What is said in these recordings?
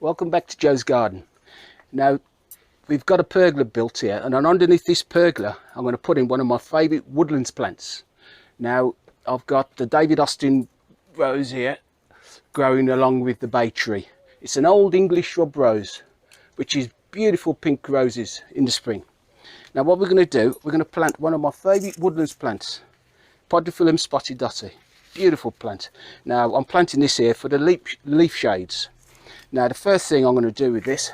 welcome back to Joe's Garden. Now we've got a pergola built here, and underneath this pergola I'm going to put in one of my favourite woodlands plants. Now I've got the David Austin rose here growing along with the bay tree. It's an old English shrub rose which is beautiful pink roses in the spring. Now what we're going to do, we're going to plant one of my favourite woodlands plants, Podophyllum Spotty Dotty. Beautiful plant. Now I'm planting this here for the leaf shades. Now the first thing I'm going to do with this,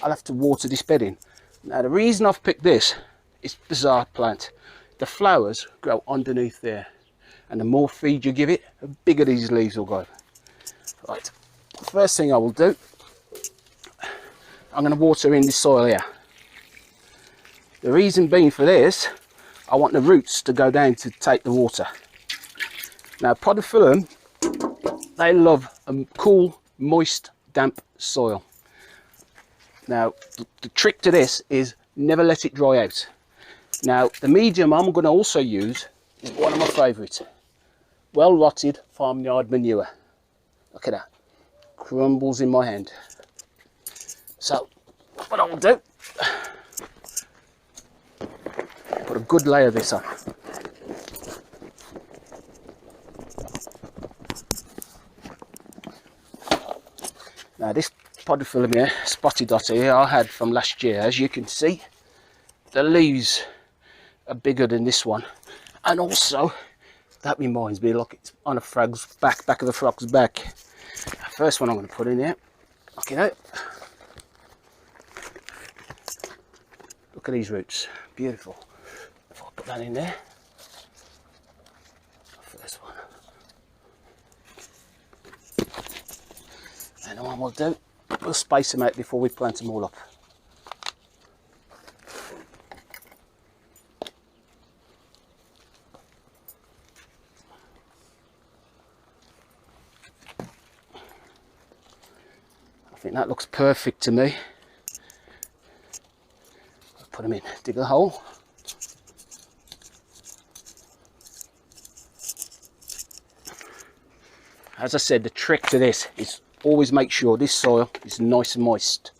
I'll have to water this bed in. Now the reason I've picked this, it's a bizarre plant. The flowers grow underneath there, and the more feed you give it, the bigger these leaves will go. Right, the first thing I will do, I'm going to water in this soil here. The reason being for this, I want the roots to go down to take the water. Now Podophyllum, they love a cool, moist, damp soil. Now the trick to this is never let it dry out. Now the medium I'm going to also use is one of my favourites, well rotted farmyard manure. Look at that, crumbles in my hand. So what I'll do, put a good layer of this on. Now this Podophyllum here, Spotty Dotty, I had from last year. As you can see, the leaves are bigger than this one, and also that reminds me, look, it's on a frog's back of a frog's back. The first one I'm going to put in here, look it out. Look at these roots, beautiful. If I put that in there, first one. And what we'll do, we'll space them out before we plant them all up. I think that looks perfect to me. I'll put them in, dig a hole. As I said, the trick to this is always make sure this soil is nice and moist.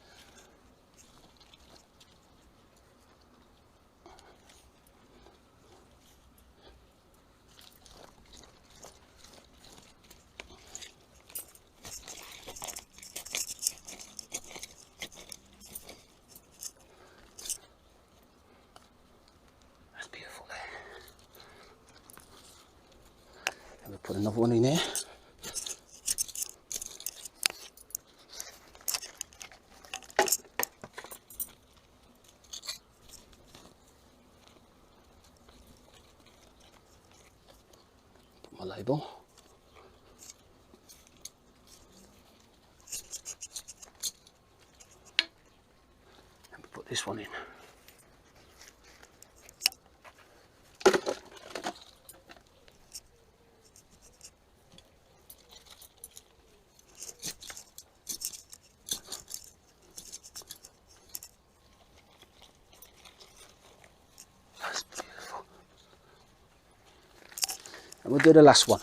That's beautiful there. And we'll put another one in there. My label. And we put this one in. That's beautiful. And we'll do the last one.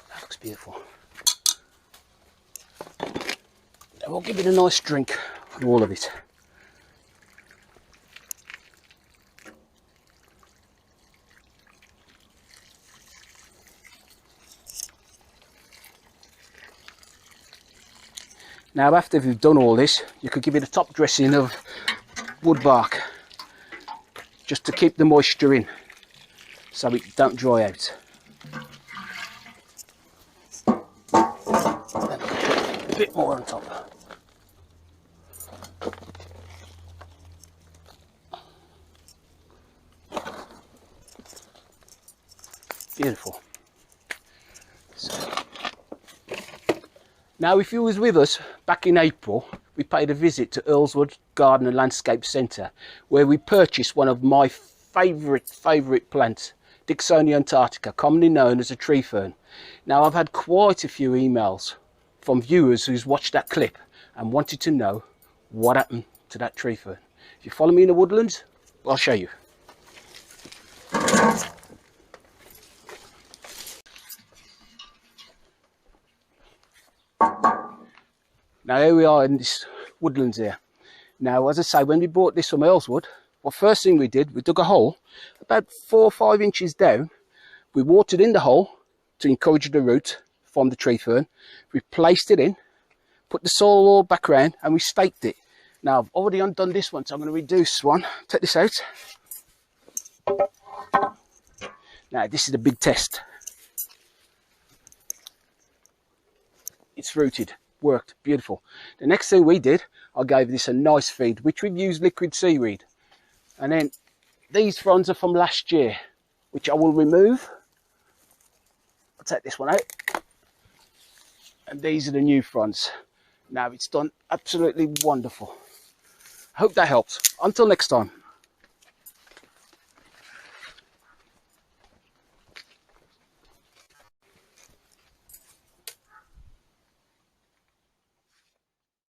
That looks beautiful. Now we'll give it a nice drink of all of it. Now after you've done all this, you could give it a top dressing of wood bark, just to keep the moisture in, so it don't dry out. Then I'll put a bit more on top. Beautiful. Now if you was with us back in April, we paid a visit to Earlswood Garden Landscape Centre, where we purchased one of my favourite plants, Dicksonia antarctica, commonly known as a tree fern. Now I've had quite a few emails from viewers who's watched that clip and wanted to know what happened to that tree fern. If you follow me in the woodlands, I'll show you. Now here we are in this woodlands here. Now, as I say, when we bought this from Earlswood, well, first thing we did, we dug a hole about 4 or 5 inches down. We watered in the hole to encourage the root from the tree fern. We placed it in, put the soil all back around, and we staked it. Now, I've already undone this one, so I'm going to reduce one. Take this out. Now, this is a big test. It's rooted. Worked. Beautiful. The next thing we did, I gave this a nice feed, which we've used liquid seaweed. And then these fronds are from last year, which I will remove. I'll take this one out. And these are the new fronds. Now, it's done absolutely wonderful. I hope that helps. Until next time.